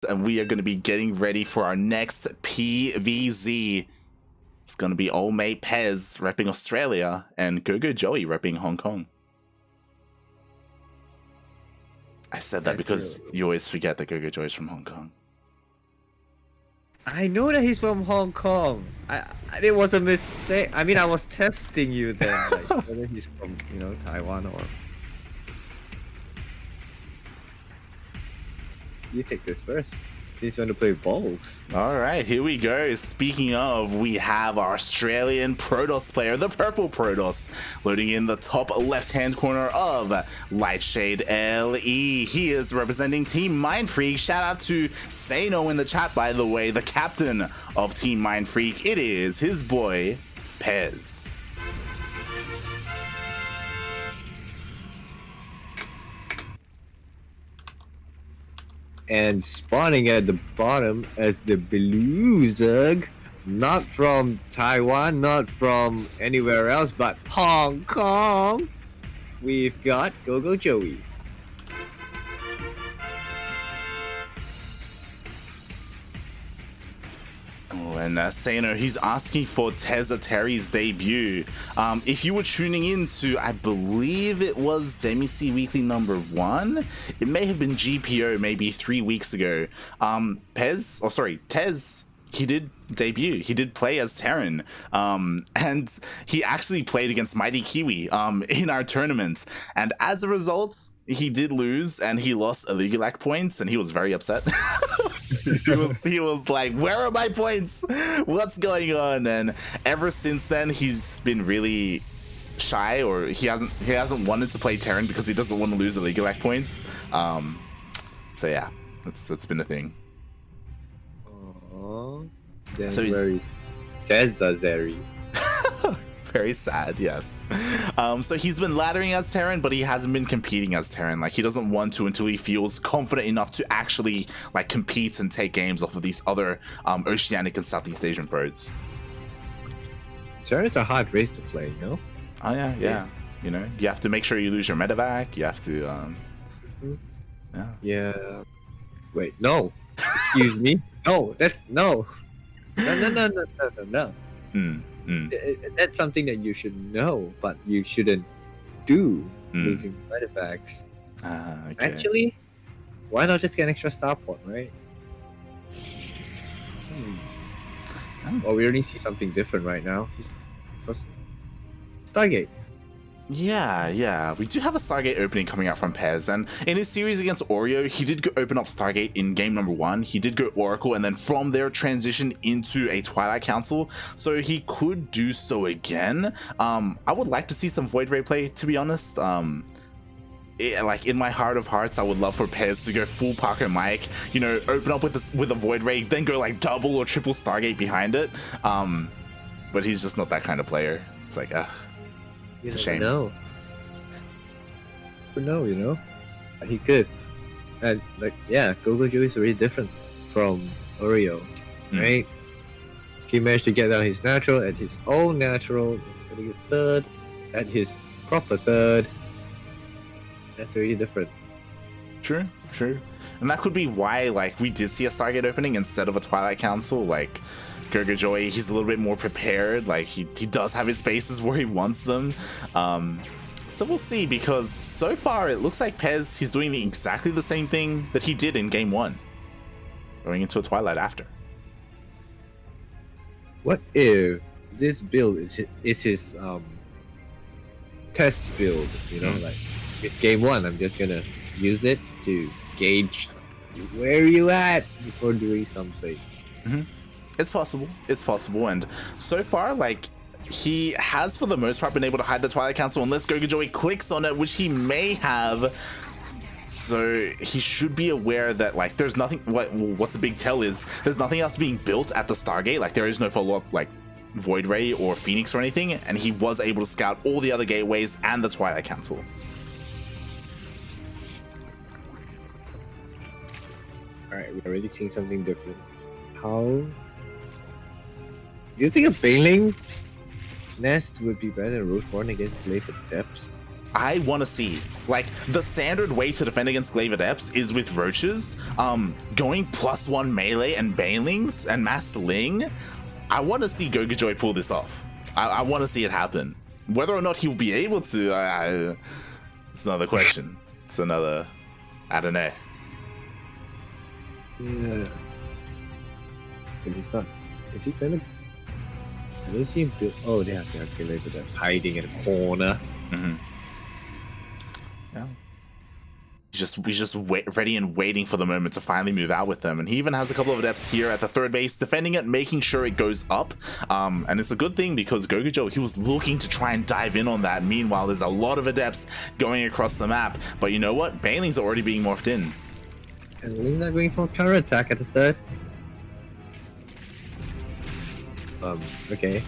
and we are going to be getting ready for our next PvZ. It's going to be old mate Pezz repping Australia and GogojOey repping Hong Kong. I said that because you always forget that GogojOey is from Hong Kong. I know that he's from Hong Kong. It was a mistake. I mean, I was testing you then, like whether he's from, you know, Taiwan or. You take this first. Since you want to play balls. Alright, here we go. Speaking of, we have our Australian Protoss player, the Purple Protoss, loading in the top left-hand corner of Lightshade LE. He is representing Team Mindfreak. Shout out to Sano in the chat, by the way, the captain of Team Mindfreak. It is his boy, Pezz. And spawning at the bottom as the Blue Zug, not from Taiwan, not from anywhere else, but Hong Kong. We've got GogojOey. Oh, and Sano, he's asking for Terry's debut. If you were tuning into, I believe it was Demi SEA Weekly #1. It may have been GPO maybe 3 weeks ago. Tezz, he did debut. He did play as Terran. And he actually played against Mighty Kiwi in our tournament. And as a result, he did lose and he lost Illegal points and he was very upset. he was like, where are my points? What's going on? And ever since then, he's been really shy, or he hasn't wanted to play Terran because he doesn't want to lose Illegal points. So yeah, that's been a thing. Then so very Cesare. Very sad, yes. So he's been laddering as Terran, but he hasn't been competing as Terran. Like, he doesn't want to until he feels confident enough to actually like compete and take games off of these other Oceanic and Southeast Asian pros. Terran's a hard race to play, you know? Oh yeah. You know, you have to make sure you lose your medevac. You have to Yeah. Wait, no. Excuse me. No, that's no. No. That's something that you should know, but you shouldn't do losing artifacts. Okay. Actually, why not just get an extra star point, right? Well, we already see something different right now. First, Stargate. Yeah, we do have a Stargate opening coming out from Pezz, and in his series against Oreo, he did go open up Stargate in game #1. He did go Oracle, and then from there transition into a Twilight Council, so he could do so again. I would like to see some Void Ray play, to be honest. Like, in my heart of hearts, I would love for Pezz to go full Parker Mike, you know, open up with a Void Ray, then go like double or triple Stargate behind it. But he's just not that kind of player. It's like, it's a shame. No. No, you know, he could, and like, yeah, GogojOey is really different from Oreo, right? He managed to get down his natural at his own natural, getting a third at his proper third. That's really different. True. And that could be why, like, we did see a Stargate opening instead of a Twilight Council. Like, GogojOey, he's a little bit more prepared. Like, he does have his spaces where he wants them. So we'll see, because so far it looks like Pezz, he's doing exactly the same thing that he did in game 1, going into a Twilight after. What if this build is his test build? You know, like, it's game 1. I'm just gonna use it to gauge where you at before doing something. It's possible, and so far, like, he has for the most part been able to hide the Twilight Council unless GogojOey clicks on it, which he may have. So he should be aware that, like, there's nothing. What's a big tell is there's nothing else being built at the Stargate. Like, there is no follow-up like Void Ray or Phoenix or anything, and he was able to scout all the other gateways and the Twilight Council. All right, we're already seeing something different. How do you think a Failing Nest would be better than Roseborn against Blade for Depths? I want to see. Like, the standard way to defend against Glaive Adepts is with Roaches, going +1 melee and Banelings and Mass Ling. I want to see GogojOey pull this off. I want to see it happen. Whether or not he'll be able to, it's another question. It's another, I don't know. Yeah. But he's not. Is he gonna? I don't see him build. Oh, they have Glaive Adepts hiding in a corner. Mm-hmm. Yeah. He's just ready and waiting for the moment to finally move out with them. And he even has a couple of adepts here at the third base, defending it, making sure it goes up. And it's a good thing because GogojOey, he was looking to try and dive in on that. Meanwhile, there's a lot of adepts going across the map. But you know what? Banelings are already being morphed in. And Ling's not going for a counter attack at the third. Okay.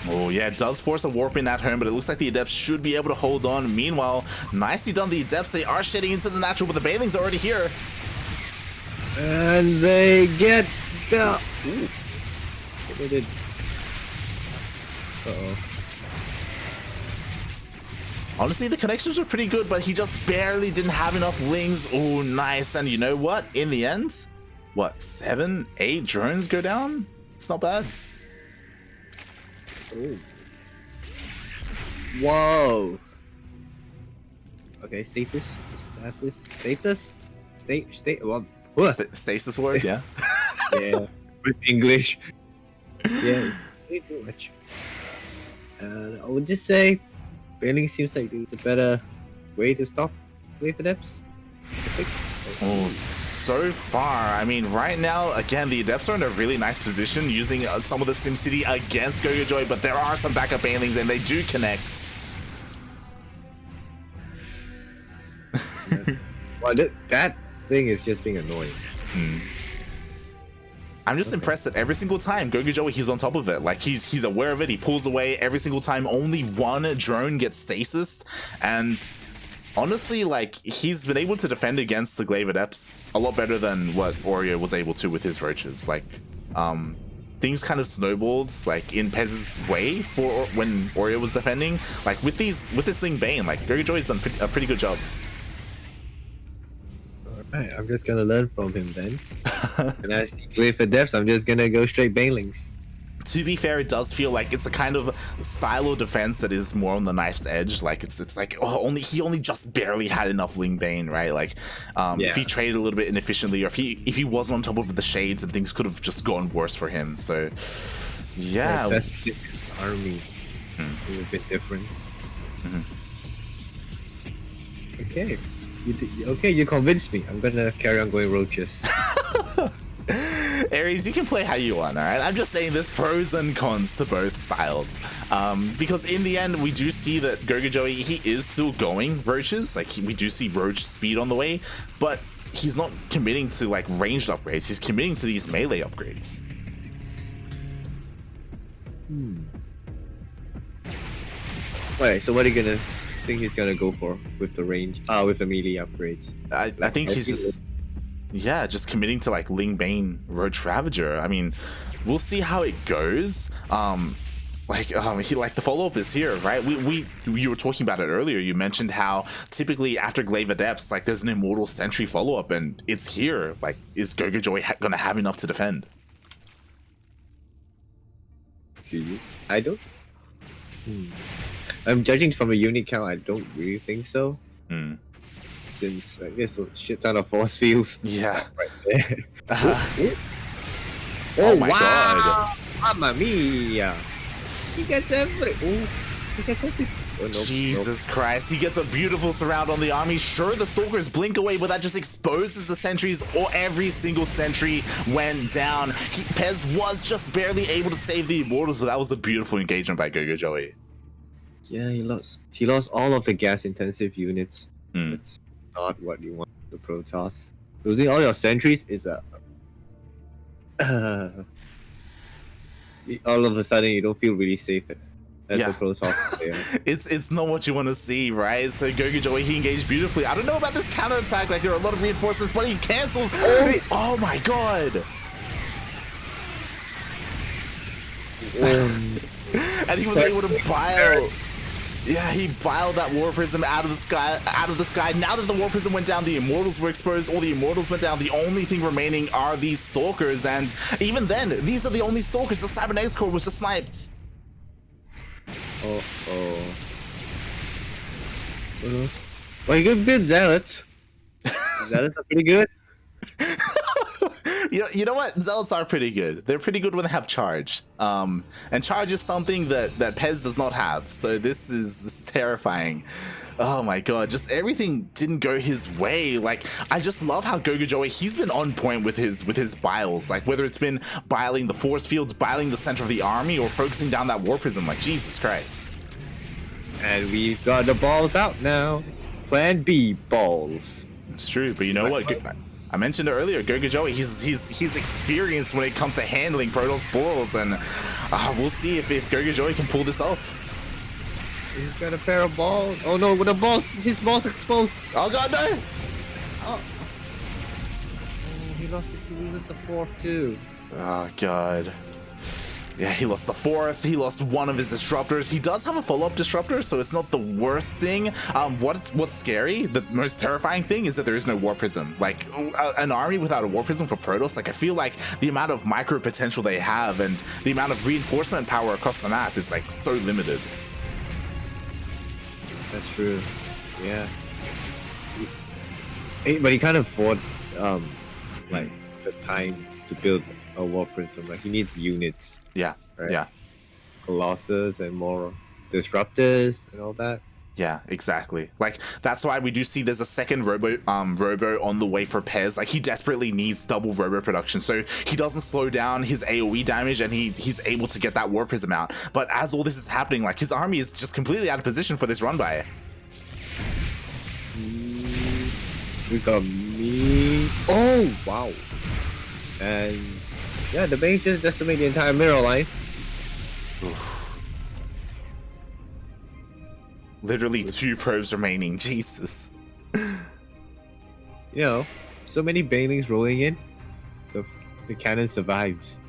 Oh yeah, it does force a warp in at home, but it looks like the Adepts should be able to hold on. Meanwhile, nicely done the Adepts. They are shedding into the natural, but the Banelings are already here. And they get the... Ooh. They did. Uh-oh. Honestly, the connections were pretty good, but he just barely didn't have enough Lings. Oh, nice. And you know what? In the end, what, 7, 8 drones go down? It's not bad. Ooh. Whoa. Okay, status. Stasis word, yeah. Yeah, with English. Yeah, way too much. And I would just say, Bailing seems like it's a better way to stop Glaive Adepts. Oh, so far. I mean, right now, again, the Adepts are in a really nice position using some of the SimCity against GogojOey, but there are some backup Banelings and they do connect. Well, that thing is just being annoying. I'm just impressed that every single time GogojOey, he's on top of it. Like, he's aware of it. He pulls away every single time. Only one drone gets stasis, and honestly, like, he's been able to defend against the Glaive Adepts a lot better than what Oreo was able to with his Roaches. Like, things kind of snowballed, like, in Pezz's way for when Oreo was defending. Like, with this thing Bane, like, GogojOey's done a pretty good job. Alright, I'm just gonna learn from him then. And as Glaive Adepts, I'm just gonna go straight Banelings. To be fair, it does feel like it's a kind of style of defense that is more on the knife's edge. Like, it's like, oh, he only just barely had enough Ling Bane, right? Like, if he traded a little bit inefficiently, or if he wasn't on top of the shades, and things could have just gone worse for him. So yeah, that's his army. It's a bit different. Okay. You convinced me. I'm gonna carry on going Roaches. Aries, you can play how you want, alright? I'm just saying there's pros and cons to both styles. Because in the end, we do see that GogojOey, he is still going Roaches. Like, we do see Roach speed on the way, but he's not committing to, like, ranged upgrades. He's committing to these melee upgrades. Wait, so what are you gonna think he's gonna go for with the range? With the melee upgrades? I think he's just... Yeah, just committing to, like, Ling Bane Roach Ravager. I mean, we'll see how it goes. Like the follow-up is here, right? You were talking about it earlier. You mentioned how typically after Glaive Adepts, like, there's an Immortal Sentry follow-up, and it's here. Like, is GogojOey gonna have enough to defend? I don't. I'm judging from a unit count. I don't really think so. Since I guess a shit ton of force fields. Yeah. Right there. Oh my god. Mamma mia. He gets everything. Oh, no, Jesus Christ. He gets a beautiful surround on the army. Sure, the Stalkers blink away, but that just exposes the sentries, or every single sentry went down. Pezz was just barely able to save the Immortals, but that was a beautiful engagement by GogojOey. Yeah, he lost all of the gas intensive units. It's not what you want the Protoss. Losing all your sentries is a all of a sudden you don't feel really safe as a Protoss player. It's not what you want to see, right? So GogojOey, he engaged beautifully. I don't know about this counter attack, like, there are a lot of reinforcements, but he cancels. Oh my god. And he was able to buy out. Yeah, he biled that War Prism out of the sky. Now that the War Prism went down, the Immortals were exposed. All the Immortals went down. The only thing remaining are these Stalkers, and even then, these are the only Stalkers. The Cybernetics Core was just sniped. Well, you can build Zealots. Zealots are pretty good. You know what? Zealots are pretty good. They're pretty good when they have charge. And charge is something that Pezz does not have. So this is terrifying. Oh my god, just everything didn't go his way. Like, I just love how GogojOey, he's been on point with his biles. Like, whether it's been biling the force fields, biling the center of the army, or focusing down that War Prism. Like, Jesus Christ. And we've got the balls out now. Plan B balls. It's true, but you know what? I mentioned it earlier, GogojOey, he's experienced when it comes to handling Protoss balls, and we'll see if GogojOey can pull this off. He's got a pair of balls. Oh no, with the balls, his balls exposed. Oh god, no! Oh, he loses the fourth too. Oh god. Yeah, he lost the fourth. He lost one of his disruptors. He does have a follow-up disruptor, so it's not the worst thing. What's scary, the most terrifying thing, is that there is no War Prism. Like, an army without a War Prism for Protoss, like, I feel like the amount of micro potential they have and the amount of reinforcement power across the map is, like, so limited. That's true. Yeah. But he can't afford, like, the time to build a War Prism. Like, he needs units. Yeah, right? yeah. Colossus and more disruptors and all that. Yeah, exactly. Like, that's why we do see there's a second robo on the way for Pezz. Like, he desperately needs double robo production, so he doesn't slow down his AoE damage, and he's able to get that War Prism out. But as all this is happening, like, his army is just completely out of position for this run by. We got me. Oh wow! And yeah, the base just decimate the entire mirror line. Oof. Literally 2 probes remaining. Jesus. You know, so many banelings rolling in. The cannon survives.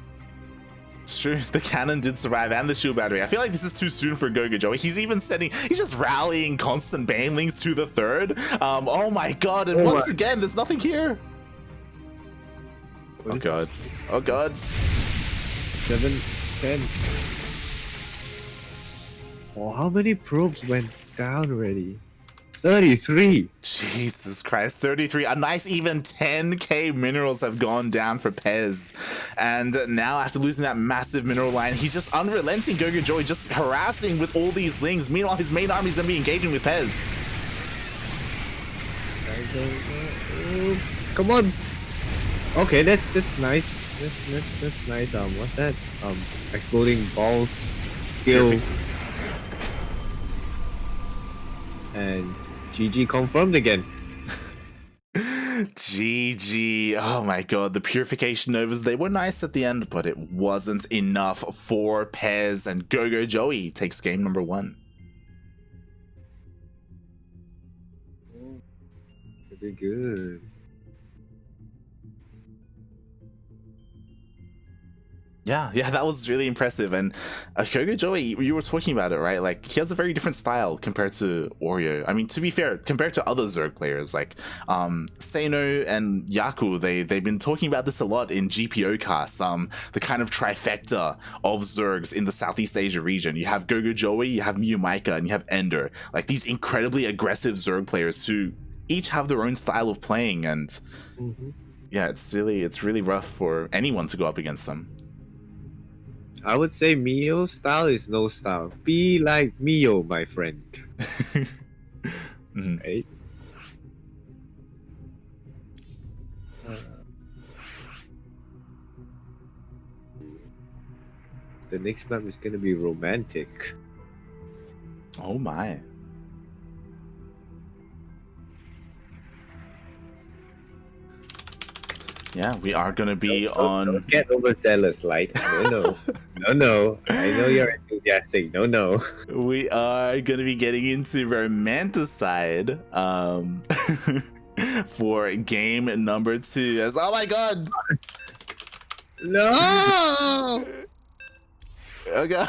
It's true, the cannon did survive, and the shield battery. I feel like this is too soon for GogojOey. He's even he's just rallying constant banelings to the third. Oh my god, and once again, there's nothing here. Oh god. Oh god. 7, 10. Oh, how many probes went down already? 33. Jesus Christ, 33. A nice even 10k minerals have gone down for Pezz. And now, after losing that massive mineral line, he's just unrelenting GogojOey, just harassing with all these lings. Meanwhile, his main army's then be engaging with Pezz. Come on. Okay, that's nice. That's nice. What's that? Exploding balls skill. And GG confirmed again. GG. Oh my god, the Purification Novas, they were nice at the end, but it wasn't enough for Pezz, and GogojOey takes game number 1. Pretty good. Yeah, that was really impressive. And GogojOey, you were talking about it, right? Like, he has a very different style compared to Oreo. I mean, to be fair, compared to other Zerg players, like Seino and Yaku, they've been talking about this a lot in GPO casts, the kind of trifecta of Zergs in the Southeast Asia region. You have GogojOey, you have Miyumaika, and you have Ender. Like, these incredibly aggressive Zerg players who each have their own style of playing, and yeah, it's really rough for anyone to go up against them. I would say Mio's style is no style. Be like Mio, my friend. Right? The next map is gonna be romantic. Oh my. Yeah, we are gonna be on. Don't get overzealous, Light. No. No. I know you're enthusiastic. No. We are gonna be getting into Romanticide for game number 2. As oh my god! No! Oh god!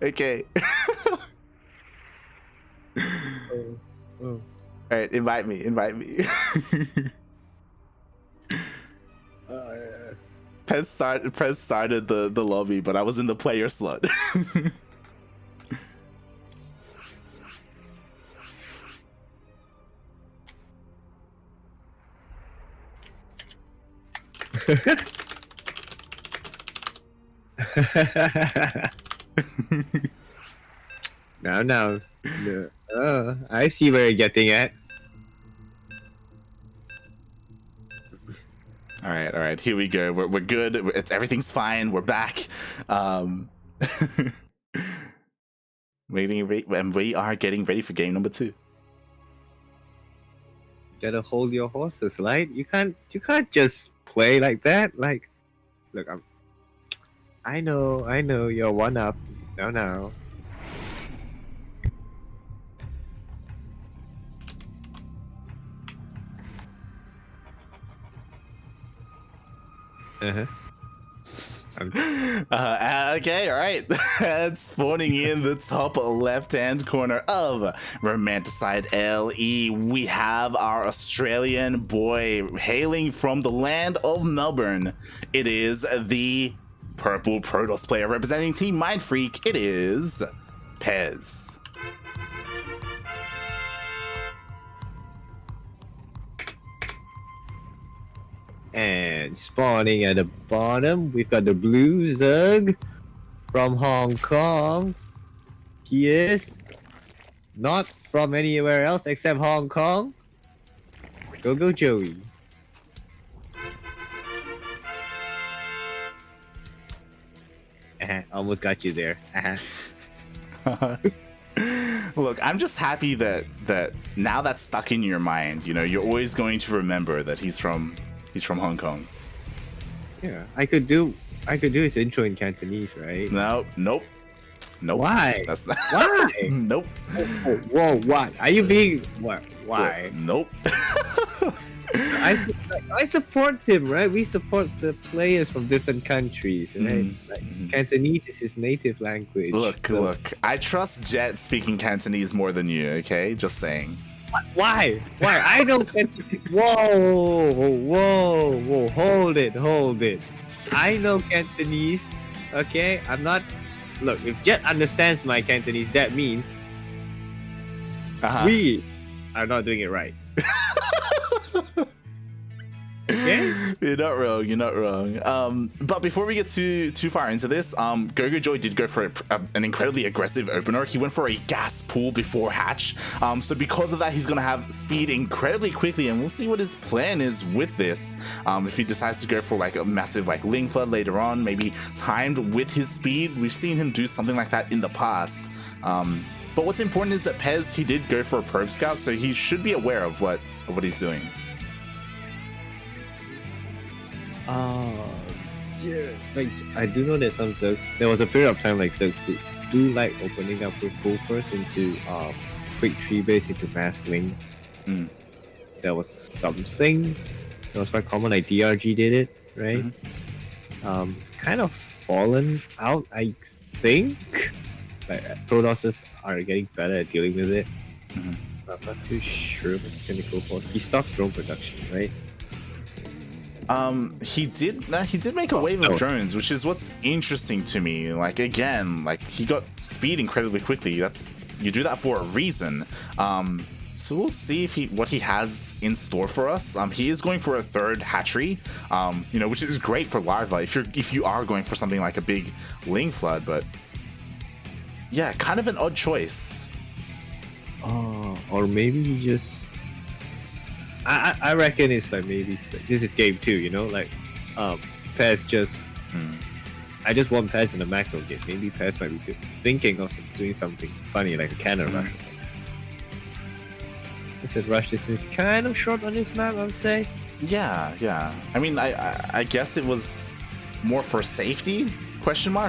Okay. Oh. Alright, invite me. Pezz started the lobby, but I was in the player slot. No. Oh, I see where you're getting at. All right, here we go. We're good. Everything's fine. We're back. And we are getting ready for game number 2. Gotta hold your horses, right? You can't just play like that. Like, look, I know you're one up. No. Okay, all right. Spawning in the top left-hand corner of Romanticide LE, we have our Australian boy hailing from the land of Melbourne. It is the purple Protoss player representing Team Mindfreak. It is Pezz. And spawning at the bottom, we've got the blue Zerg from Hong Kong. He is not from anywhere else except Hong Kong. GogojOey. Almost got you there. Look, I'm just happy that now that's stuck in your mind. You know, you're always going to remember that he's from Hong Kong. Yeah, I could do his intro in Cantonese, right? Nope. Why? That's not. Why? Nope. Whoa, what? Are you being what? Why? Nope. I support him, right? We support the players from different countries, right? Cantonese is his native language. Look. I trust Jet speaking Cantonese more than you. Okay, just saying. Why? I know Cantonese. Whoa! Hold it. I know Cantonese. Okay, I'm not. Look, if Jet understands my Cantonese, that means we are not doing it right. Okay? You're not wrong. But before we get too far into this, GogojOey did go for an incredibly aggressive opener. He went for a gas pool before hatch. So because of that, he's gonna have speed incredibly quickly, and we'll see what his plan is with this. If he decides to go for like a massive like Ling Flood later on, maybe timed with his speed. We've seen him do something like that in the past. But what's important is that Pezz, he did go for a probe scout, so he should be aware of what he's doing. Yeah. Like, I do know that some Zergs, there was a period of time like Zergs do like opening up with pull first into quick tree base into mass link. There was something that was quite common, like DRG did it, right? It's kind of fallen out, I think. Like Protosses are getting better at dealing with it. I'm not too sure what he's gonna go for. He stopped drone production, right? He did make a wave of drones, which is what's interesting to me. Like, again, like he got speed incredibly quickly. You do that for a reason. So we'll see what he has in store for us. He is going for a third hatchery, which is great for larva if you are going for something like a big Ling Flood, but yeah, kind of an odd choice. Or maybe he just, I reckon it's like maybe this is game 2, like Pezz just I just want Pezz in the macro game. Maybe Pezz might be thinking of doing something funny like a cannon rush or something. If the rush distance is kind of short on this map, I would say. Yeah. I mean, I guess it was more for safety, ?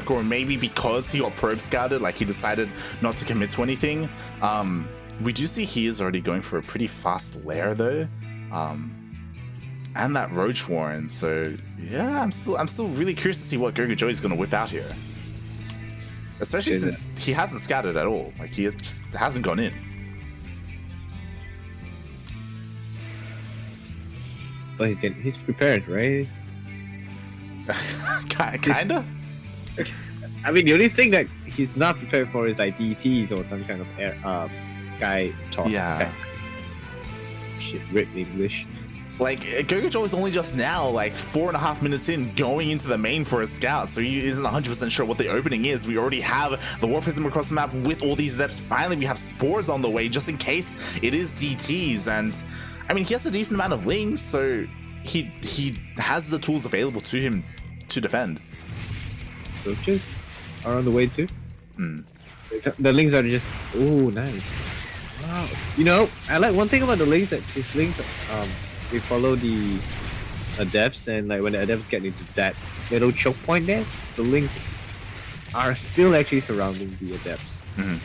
Or maybe because he got probe scouted, like he decided not to commit to anything. We do see he is already going for a pretty fast lair though, and that Roach Warren. So yeah, I'm still really curious to see what GogojOey is going to whip out here. Especially since he hasn't scattered at all. Like, he just hasn't gone in. But he's prepared, right? Kinda? I mean, the only thing that he's not prepared for is like DTs or some kind of air, guy toss. Yeah. Shit, rip English. Like, GogojOey is only just now, like, 4.5 minutes in, going into the main for a scout, so he isn't 100% sure what the opening is. We already have the Warp Prism across the map with all these adepts. Finally, we have Spores on the way, just in case it is DTs, and, I mean, he has a decent amount of Lings, so he has the tools available to him to defend. Roaches are on the way too. Hmm. The Lings are just, ooh, nice. Wow. You know, I like one thing about the Lings, that his Lings, they follow the adepts, and like when the adepts get into that little choke point there, the Lings are still actually surrounding the adepts. Mm-hmm.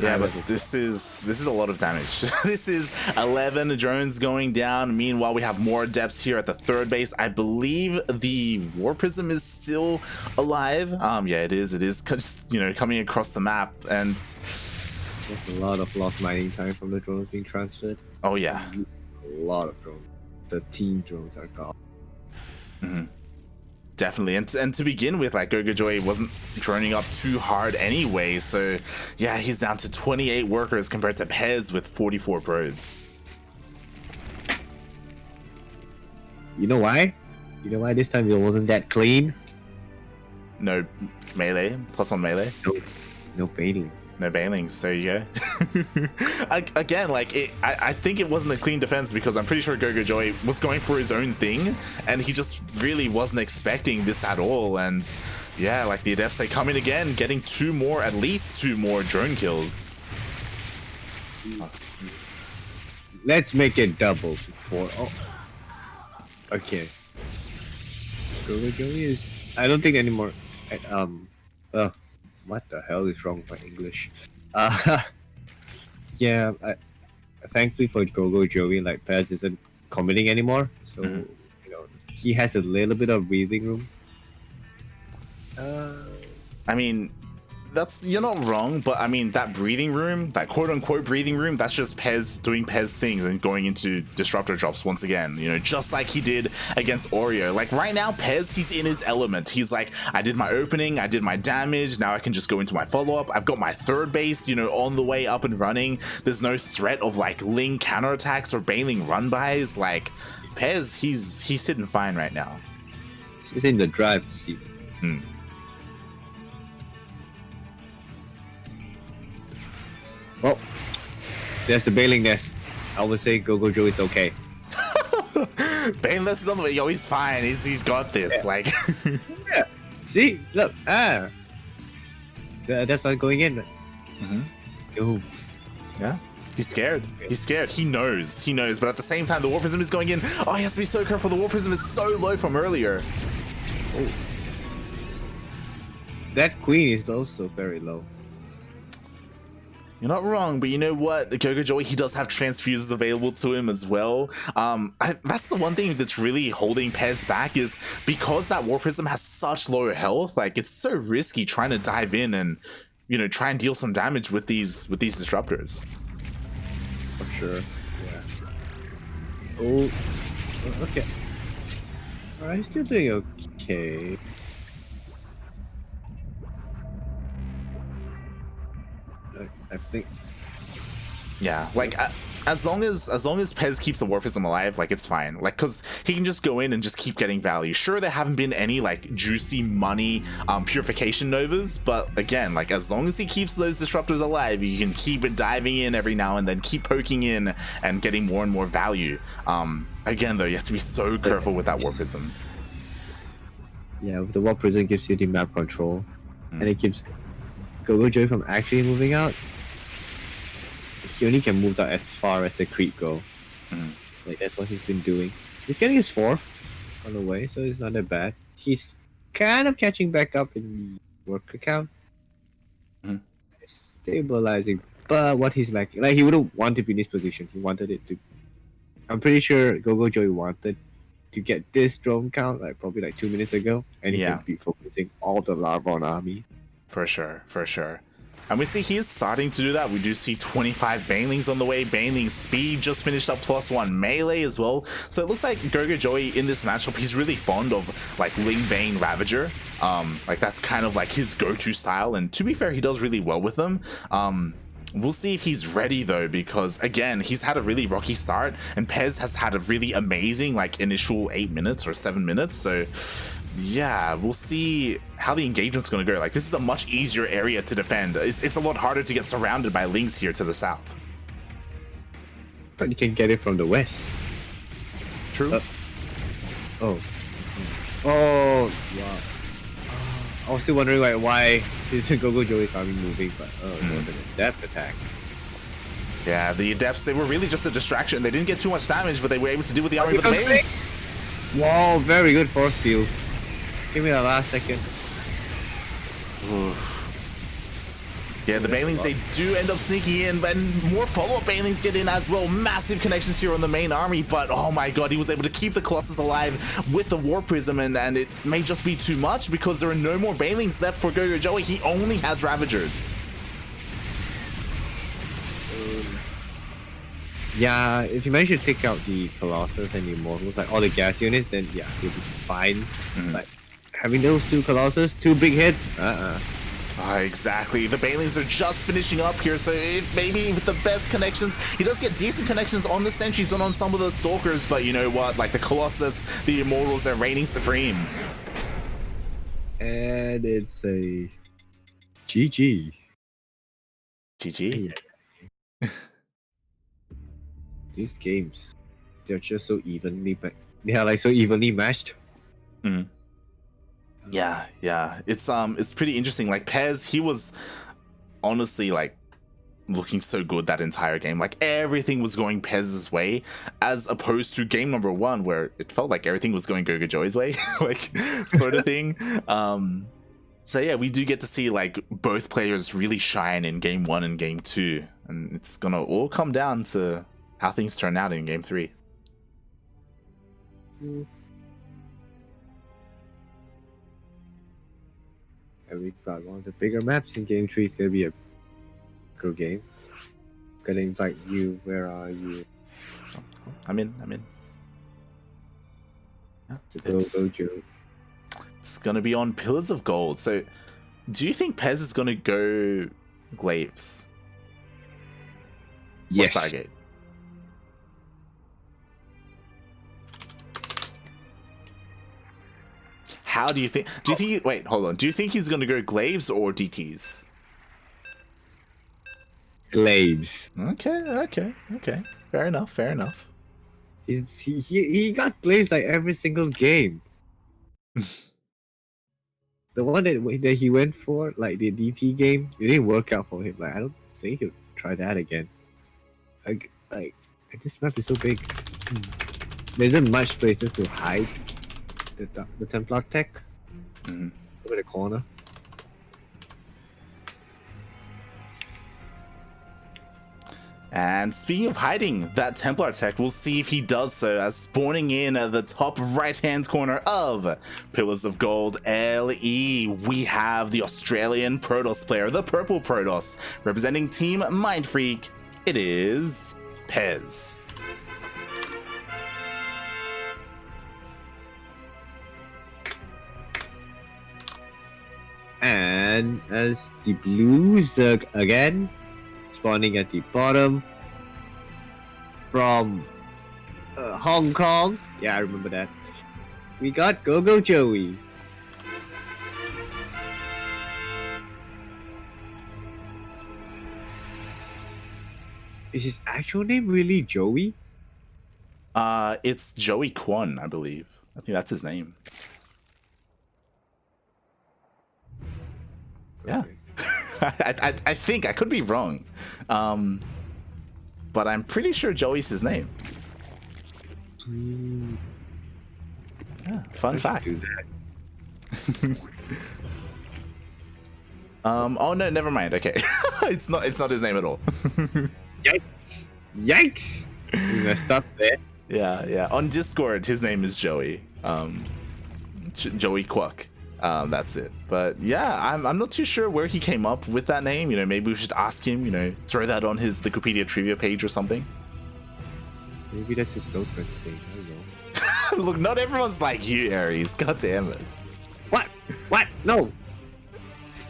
Yeah, but this is a lot of damage. This is 11 drones going down. Meanwhile, we have more adepts here at the third base. I believe the War Prism is still alive. Yeah, it is. It is just, you know, coming across the map, and there's a lot of lost mining time from the drones being transferred. Oh yeah, a lot of drones. The team drones are gone. Mm-hmm. Definitely, and to begin with, like, GogojOey wasn't droning up too hard anyway, so yeah, he's down to 28 workers compared to Pezz with 44 probes. You know why? You know why this time it wasn't that clean? No melee, +1 melee. No baiting. No bailings, there you go. Again, like, I think it wasn't a clean defense because I'm pretty sure GogojOey was going for his own thing, and he just really wasn't expecting this at all. And yeah, like, the adepts, they come in again, getting at least two more drone kills. Let's make it double before. Oh, okay. GogojOey is. I don't think anymore. What the hell is wrong with my English? Yeah, thankfully for GogojOey, like, Pezz isn't committing anymore, so you know, he has a little bit of breathing room. I mean, you're not wrong, but I mean, that breathing room, that quote-unquote breathing room, that's just Pezz doing Pezz things and going into disruptor drops once again, you know, just like he did against Oreo. Like, right now, Pezz, he's in his element. He's like, I did my opening, I did my damage, now I can just go into my follow-up. I've got my third base, you know, on the way up and running. There's no threat of, like, Ling counterattacks or bailing run-bys. Like, Pezz, he's sitting fine right now. He's in the driver's seat. Well, there's the bailing nest. I would say GogojOey is okay. Bailess is on the way. Yo, he's fine. He's got this. Yeah. Like, yeah. See, look. The adepts are going in. Oops. Yeah. He's scared. He's scared. He knows. But at the same time, the War Prism is going in. Oh, he has to be so careful. The War Prism is so low from earlier. Oh. That queen is also very low. You're not wrong, but you know what? The GogojOey, he does have transfuses available to him as well. That's the one thing that's really holding Pezz back, is because that War Prism has such low health. Like, it's so risky trying to dive in and, you know, try and deal some damage with these disruptors. For sure. Yeah. Oh. Okay. Alright, he's still doing okay. I think. Yeah, like, as long as Pezz keeps the War Prism alive, like, it's fine. Like, because he can just go in and just keep getting value. Sure, there haven't been any, like, juicy money purification novas, but again, like, as long as he keeps those disruptors alive, you can keep it diving in every now and then, keep poking in and getting more and more value. Again, though, you have to be so careful with that War Prism. Yeah, with the War Prism gives you the map control, and it keeps GogojOey from actually moving out. He only can move out as far as the creep go. Like, that's what he's been doing. He's getting his 4th on the way, so it's not that bad. He's kind of catching back up in the worker count. Stabilizing, but what he's like he wouldn't want to be in this position. He wanted it to. I'm pretty sure GogojOey wanted to get this drone count like probably like 2 minutes ago, and he Yeah. can be focusing all the lava on army. For sure, for sure. And we see he is starting to do that. We do see 25 Banelings on the way. Baneling's speed just finished up +1 melee as well. So it looks like GogojOey in this matchup, he's really fond of like Ling Bane Ravager. Like that's kind of like his go-to style. And to be fair, he does really well with them. We'll see if he's ready though, because again, he's had a really rocky start, and Pezz has had a really amazing like initial 8 minutes or 7 minutes. So yeah, we'll see how the engagement's going to go. Like, this is a much easier area to defend. It's a lot harder to get surrounded by Lings here to the south. But you can get it from the west. True. Oh, yeah. I was still wondering like why is GogojOey's army moving, but no, the depth attack. Yeah, the Adepts, they were really just a distraction. They didn't get too much damage, but they were able to deal with the army with the Banelings. Wow, very good force fields. Give me that last second. Oof. Yeah, the Banelings, they do end up sneaking in, and more follow-up Banelings get in as well. Massive connections here on the main army, but oh my god, he was able to keep the Colossus alive with the War Prism, and it may just be too much because there are no more Banelings left for GogojOey. He only has Ravagers. Yeah, if you manage to take out the Colossus and the Immortals, like all the gas units, then yeah, he'll be fine. But having those two Colossus, two big hits, Exactly. The Banelings are just finishing up here, so if maybe with the best connections, he does get decent connections on the Sentries and on some of the Stalkers, but you know what? Like the Colossus, the Immortals, they're reigning supreme. And it's a GG. GG. Yeah. These games, they're just so evenly, like so evenly matched. Yeah, it's pretty interesting. Like Pezz, he was honestly like looking so good that entire game. Like everything was going Pezz's way, as opposed to game number 1 where it felt like everything was going GogojOey's way, like sort of thing. So yeah, we do get to see like both players really shine in game 1 and game 2, and it's gonna all come down to how things turn out in game 3. And we got one of the bigger maps in game 3. It's gonna be a good game. Gonna invite you. Where are you? I'm in. Yeah, it's gonna be on Pillars of Gold. So do you think Pezz is gonna go Glaives? Yes. Or Stargate? How do you think? Wait, hold on. Do you think he's gonna go Glaives or DTs? Glaives. Okay. Fair enough. He got Glaives like every single game. The one that he went for, like the DT game, it didn't work out for him. Like I don't think he'll try that again. Like this map is so big. There isn't much places to hide. The Templar tech over the corner. And speaking of hiding that Templar tech, we'll see if he does so, as spawning in at the top right-hand corner of Pillars of Gold LE, we have the Australian Protoss player, the Purple Protoss, representing Team Mindfreak. It is Pezz. And as the Blues again spawning at the bottom from Hong Kong. Yeah, I remember that. We got GogojOey. Is his actual name really Joey? It's Joey Kwon, I believe. I think that's his name. Yeah. I think, I could be wrong. But I'm pretty sure Joey's his name. Yeah, fun fact. Oh no, never mind. Okay. it's not his name at all. Yikes. We messed up there. Yeah. On Discord, his name is Joey. Joey Quuck. That's it. But yeah, I'm not too sure where he came up with that name. You know, maybe we should ask him. You know, throw that on his Wikipedia trivia page or something. Maybe that's his girlfriend's name. I don't know. Look, not everyone's like you, Aries. God damn it. What? What? No.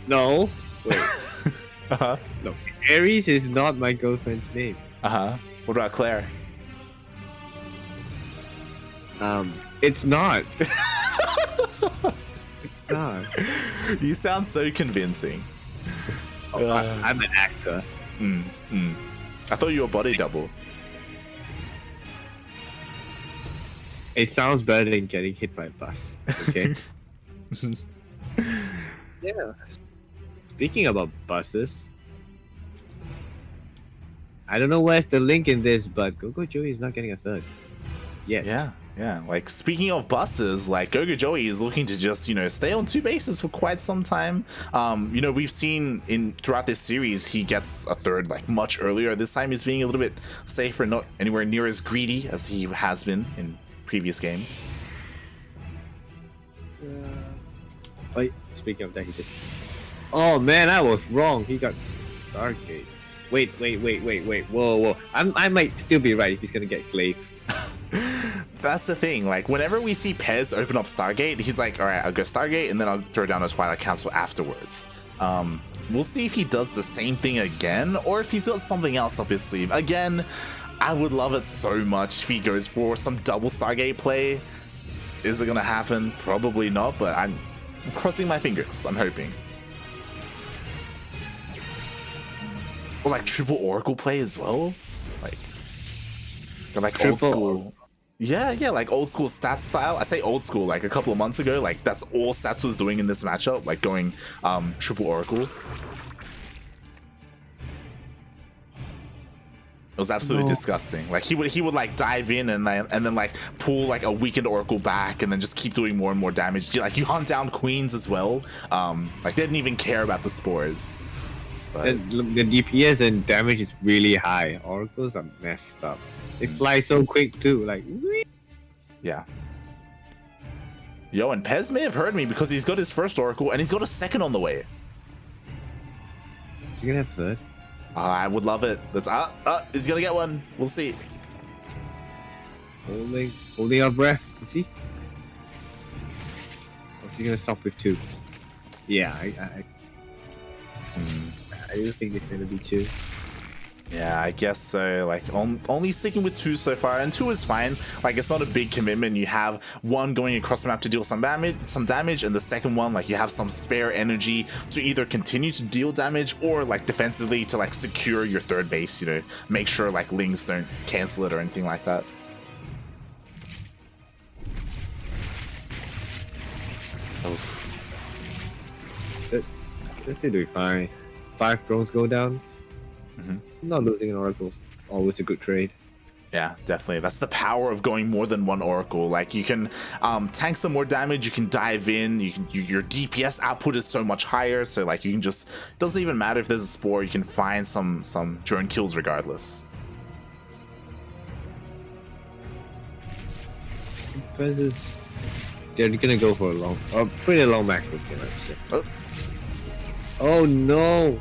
No. Wait. Uh-huh. No. Aries is not my girlfriend's name. Uh-huh. What about Claire? It's not. It's not. You sound so convincing. Oh, I'm an actor. I thought you were a body double. It sounds better than getting hit by a bus. Okay. Yeah. Speaking about buses, I don't know where's the link in this, but GogojOey is not getting a third. Yet. Yeah. Like, speaking of buses, like, GogojOey is looking to just, you know, stay on 2 bases for quite some time. You know, we've seen throughout this series, he gets a third, like, much earlier. This time he's being a little bit safer, not anywhere near as greedy as he has been in previous games. Wait, speaking of that, he just... Oh man, I was wrong. He got Stargate. Wait. Whoa. I might still be right if he's gonna get Glaive. That's the thing. Like, whenever we see Pezz open up Stargate, he's like, all right, I'll go Stargate, and then I'll throw down a Twilight Council afterwards. We'll see if he does the same thing again, or if he's got something else up his sleeve. Again, I would love it so much if he goes for some double Stargate play. Is it gonna happen? Probably not, but I'm crossing my fingers. I'm hoping. Or like triple Oracle play as well, like Triple old school. Yeah, like old school stats style. I say old school, like a couple of months ago, like that's all Stats was doing in this matchup, like going triple Oracle. It was absolutely disgusting. Like he would like dive in and then like pull like a weakened Oracle back and then just keep doing more and more damage. Like you hunt down queens as well. Like they didn't even care about the spores. But The DPS and damage is really high. Oracles are messed up. They fly so quick too, like. Yeah. Yo, and Pezz may have heard me because he's got his first Oracle and he's got a second on the way. Is he gonna have third? I would love it. That's he's gonna get one. We'll see. Holding our breath. Is he? What's he gonna stop with 2? Yeah, I do think it's gonna be 2. Yeah, I guess so. Like only sticking with 2 so far, and 2 is fine. Like it's not a big commitment. You have one going across the map to deal some damage, and the second one, like you have some spare energy to either continue to deal damage or like defensively to like secure your third base. You know, make sure like Lings don't cancel it or anything like that. Oof. They're still doing fine. 5 drones go down. Not losing an Oracle. Always a good trade. Yeah, definitely. That's the power of going more than one Oracle. Like you can tank some more damage. You can dive in. Your DPS output is so much higher. So like you can just doesn't even matter if there's a spore. You can find some drone kills regardless. Pezz they're gonna go for a pretty long macro kill, I'd say. Oh no!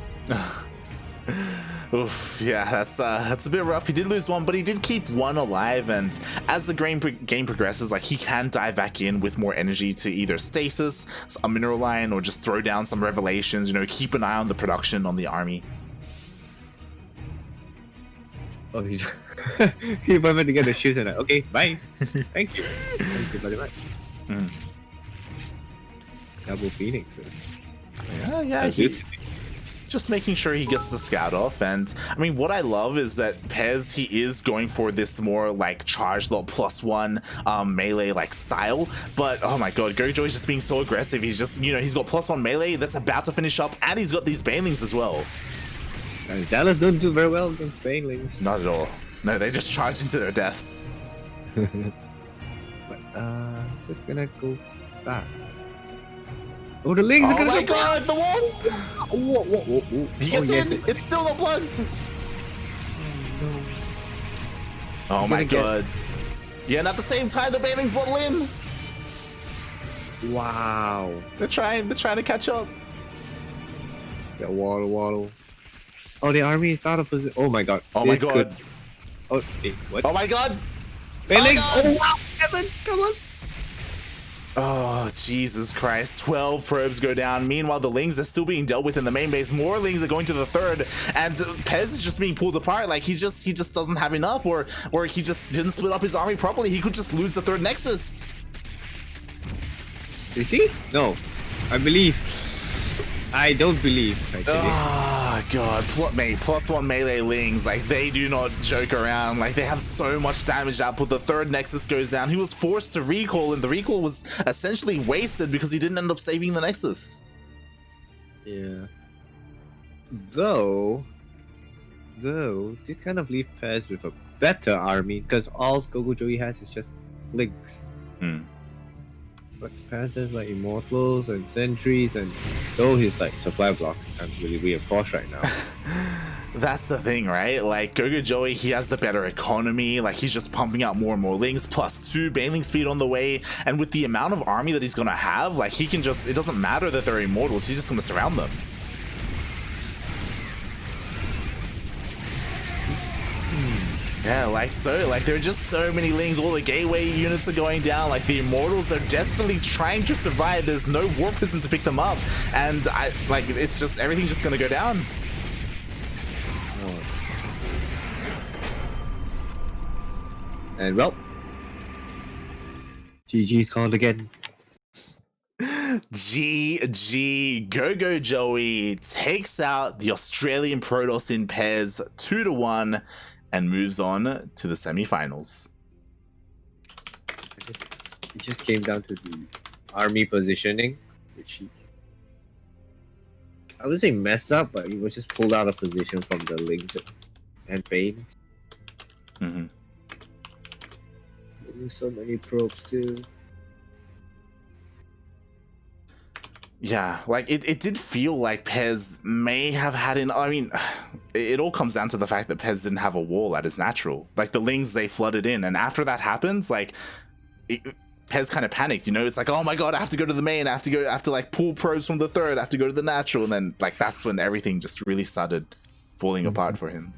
Oof, yeah, that's a bit rough. He did lose one, but he did keep one alive, and as the game progresses, like he can dive back in with more energy to either stasis a mineral line or just throw down some revelations. You know, keep an eye on the production on the army. Oh, he's he went to get the shoes and okay, bye. Thank you very much. Double Phoenixes. Yeah, just making sure he gets the scout off. And I mean, what I love is that Pezz, he is going for this more like charged little +1 melee like style, but oh my god, GogojOey is just being so aggressive. He's just, you know, he's got +1 melee that's about to finish up, and he's got these banelings as well. And Zealots don't do very well against banelings. Not at all. No, they just charge into their deaths. But it's just gonna go back. Oh, the Lings are gonna go. Oh my god, the walls! Whoa. He gets in! It's still not plugged! No. Oh my god. Yeah, and at the same time, the Banelings waddle in. Wow. They're trying to catch up. Yeah, waddle. Oh, the army is out of position. Oh my god. Oh my god. Oh, wait, what? Oh my god. Banelings! Oh, Oh wow, Evan, come on. Oh, Jesus Christ. 12 probes go down. Meanwhile, the Lings are still being dealt with in the main base. More Lings are going to the third, and Pezz is just being pulled apart. Like, he just doesn't have enough, or he just didn't split up his army properly. He could just lose the third Nexus. Is he? No. I believe. I don't believe, actually. Oh, God. +1 melee Lings. Like, they do not joke around. Like, they have so much damage output. The third Nexus goes down. He was forced to recall, and the recall was essentially wasted because he didn't end up saving the Nexus. Yeah. Though, this kind of leaves Pezz with a better army, because all GogojOey has is just Lings. But Pezz has like Immortals and Sentries, and though his like supply block can't really reinforce right now. That's the thing, right? Like, GogojOey, he has the better economy. Like, he's just pumping out more and more Lings, +2 Baneling speed on the way. And with the amount of army that he's gonna have, like, he can just, it doesn't matter that they're Immortals, he's just gonna surround them. Yeah, like, there are just so many Lings. All the gateway units are going down. Like, the Immortals are desperately trying to survive. There's no War Prism to pick them up, and it's just, everything's just gonna go down. And well, GG's called again. GG. GogojOey takes out the Australian Protoss in Pezz 2-1 and moves on to the semi-finals. It just came down to the army positioning, which I would say mess up, but he was just pulled out of position from the Lings and Bane. There's so many probes too. Yeah, like, it did feel like Pezz may have had I mean, it all comes down to the fact that Pezz didn't have a wall at his natural. Like, the Lings, they flooded in, and after that happens, like, Pezz kind of panicked, you know? It's like, oh my god, I have to go to the main, I have to like pull probes from the third, I have to go to the natural, and then, like, that's when everything just really started falling apart for him.